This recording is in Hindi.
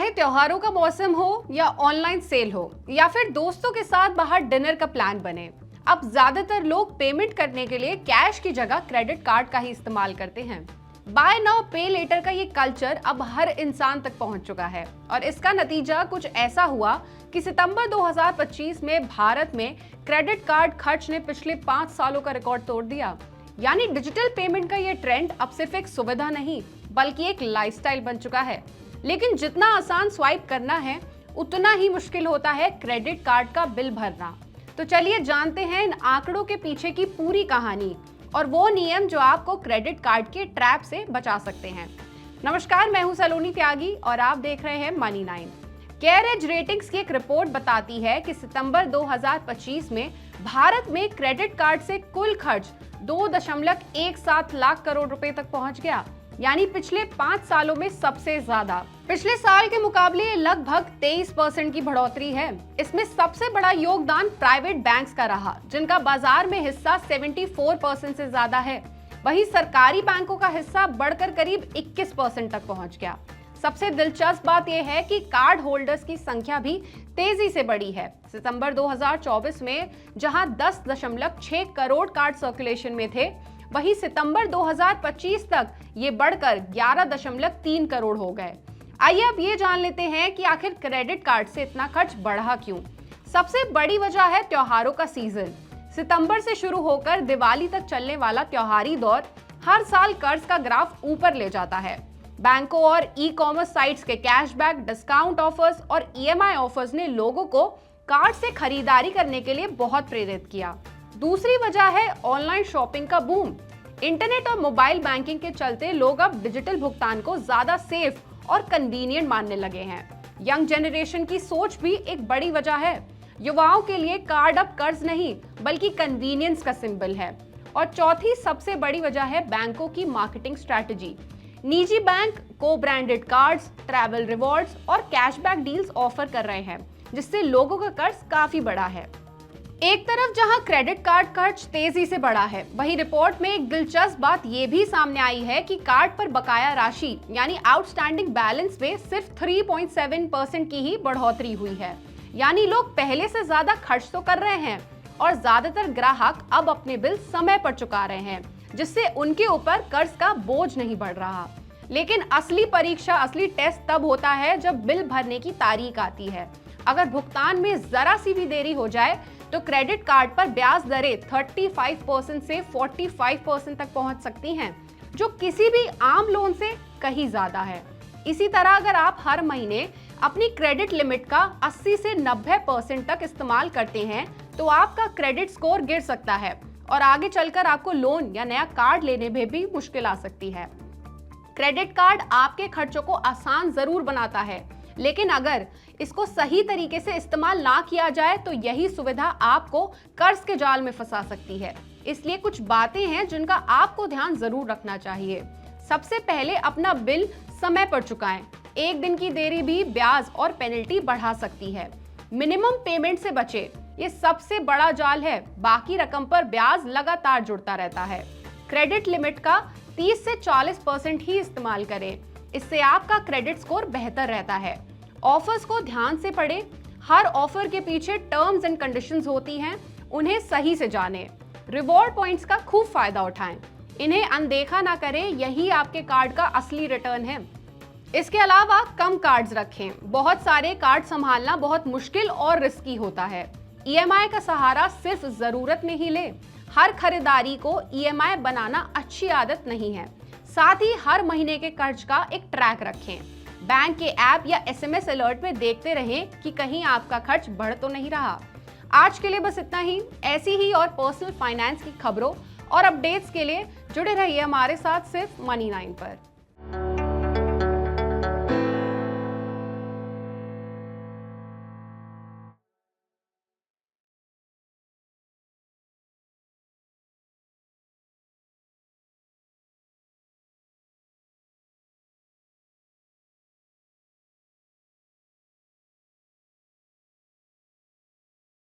चाहे त्योहारों का मौसम हो या ऑनलाइन सेल हो या फिर दोस्तों के साथ बाहर डिनर का प्लान बने, अब ज्यादातर लोग पेमेंट करने के लिए कैश की जगह क्रेडिट कार्ड का ही इस्तेमाल करते हैं। बाय नाउ पे लेटर का ये कल्चर अब हर इंसान तक पहुंच चुका है और इसका नतीजा कुछ ऐसा हुआ कि सितंबर 2025 में भारत में क्रेडिट कार्ड खर्च ने पिछले 5 सालों का रिकॉर्ड तोड़ दिया। यानी डिजिटल पेमेंट का ये ट्रेंड अब सिर्फ एक सुविधा नहीं बल्कि एक लाइफस्टाइल बन चुका है। लेकिन जितना आसान स्वाइप करना है उतना ही मुश्किल होता है क्रेडिट कार्ड का बिल भरना। तो चलिए जानते हैं इन आंकड़ों के पीछे की पूरी कहानी और वो नियम जो आपको क्रेडिट कार्ड के ट्रैप से बचा सकते हैं। नमस्कार, मैं हूं सलोनी त्यागी और आप देख रहे हैं मनी 9। कैरेज रेटिंग्स की एक रिपोर्ट बताती है कि सितंबर 2025 में भारत में क्रेडिट कार्ड से कुल खर्च 2.17 लाख करोड़ रुपए तक पहुंच गया, यानी पिछले 5 सालों में सबसे ज्यादा। पिछले साल के मुकाबले लगभग 23% की बढ़ोतरी है। इसमें सबसे बड़ा योगदान प्राइवेट बैंक्स का रहा, जिनका बाजार में हिस्सा 74% से ज्यादा है। वहीं सरकारी बैंकों का हिस्सा बढ़कर करीब 21% तक पहुंच गया। सबसे दिलचस्प बात यह है कि कार्ड होल्डर्स की संख्या भी तेजी से बढ़ी है। सितंबर 2024 में जहां 10.6 करोड़ कार्ड सर्कुलेशन में थे, वहीं सितंबर 2025 तक ये बढ़कर 11.3 करोड़ हो गए। आइए अब ये जान लेते हैं कि आखिर क्रेडिट कार्ड से इतना खर्च बढ़ा क्यों। सबसे बड़ी वजह है त्योहारों का सीजन। सितंबर से शुरू होकर दिवाली तक चलने वाला त्योहारी दौर हर साल कर्ज का ग्राफ ऊपर ले जाता है। बैंकों और ई-कॉमर्स साइट्स के कैशबैक, डिस्काउंट ऑफर्स और ईएमआई ऑफर्स ने लोगों को कार्ड से खरीदारी करने के लिए बहुत प्रेरित किया। दूसरी वजह है ऑनलाइन शॉपिंग का बूम। इंटरनेट और मोबाइल बैंकिंग के चलते लोग अब डिजिटल भुगतान को ज्यादा सेफ और कन्वीनियंट मानने लगे हैं। यंग जनरेशन की सोच भी एक बड़ी वजह है। युवाओं के लिए कार्ड अब कर्ज नहीं बल्कि कन्वीनियंस का सिंबल है। और चौथी सबसे बड़ी वजह है बैंकों की मार्केटिंग स्ट्रैटेजी। निजी बैंक को ब्रांडेड कार्ड्स, ट्रैवल रिवॉर्ड्स और कैशबैक डील्स ऑफर कर रहे हैं, जिससे लोगों का कर्ज काफी बढ़ा है। एक तरफ जहां क्रेडिट कार्ड खर्च तेजी से बढ़ा है, वहीं रिपोर्ट में एक दिलचस्प बात यह भी सामने आई है कि कार्ड पर बकाया राशि यानी आउटस्टैंडिंग बैलेंस में सिर्फ 3.7% की ही बढ़ोतरी हुई है। यानी लोग पहले से ज्यादा खर्च तो कर रहे हैं और ज्यादातर ग्राहक अब अपने बिल समय पर चुका रहे हैं, जिससे उनके ऊपर कर्ज का बोझ नहीं बढ़ रहा। लेकिन असली परीक्षा, असली टेस्ट तब होता है जब बिल भरने की तारीख आती है। अगर भुगतान में जरा सी भी देरी हो जाए तो क्रेडिट कार्ड पर ब्याज दरें 35% से 45% तक पहुंच सकती हैं, जो किसी भी आम लोन से कहीं ज्यादा है। इसी तरह अगर आप हर महीने अपनी क्रेडिट लिमिट का 80 से 90% तक इस्तेमाल करते हैं तो आपका क्रेडिट स्कोर गिर सकता है और आगे चलकर आपको लोन या नया कार्ड लेने में भी मुश्किल आ सकती है। क्रेडिट कार्ड आपके खर्चों को आसान जरूर बनाता है, लेकिन अगर इसको सही तरीके से इस्तेमाल ना किया जाए तो यही सुविधा आपको कर्ज के जाल में फंसा सकती है। इसलिए कुछ बातें हैं जिनका आपको ध्यान जरूर रखना चाहिए। सबसे पहले अपना बिल समय पर चुकाएं। एक दिन की देरी भी ब्याज और पेनल्टी बढ़ा सकती है। मिनिमम पेमेंट से बचे, ये सबसे बड़ा जाल है। बाकी रकम पर ब्याज लगातार जुड़ता रहता है। क्रेडिट लिमिट का 30 से 40% ही इस्तेमाल करें, इससे आपका क्रेडिट स्कोर बेहतर रहता है। ऑफर्स को ध्यान से पढ़ें। हर ऑफर के पीछे टर्म्स एंड कंडीशंस होती हैं, उन्हें सही से जानें। रिवॉर्ड पॉइंट्स का खूब फायदा उठाएं, इन्हें अनदेखा ना करें, यही आपके कार्ड का असली रिटर्न है। इसके अलावा कम कार्ड्स रखें। बहुत सारे कार्ड संभालना बहुत मुश्किल और रिस्की होता है। ईएमआई का सहारा सिर्फ जरूरत में ही लें। हर खरीदारी को ईएमआई बनाना अच्छी आदत नहीं है। साथ ही हर महीने के कर्ज का एक ट्रैक रखें। बैंक के ऐप या एसएमएस अलर्ट में देखते रहें कि कहीं आपका खर्च बढ़ तो नहीं रहा। आज के लिए बस इतना ही। ऐसी ही और पर्सनल फाइनेंस की खबरों और अपडेट्स के लिए जुड़े रहिए हमारे साथ सिर्फ मनी 9 पर।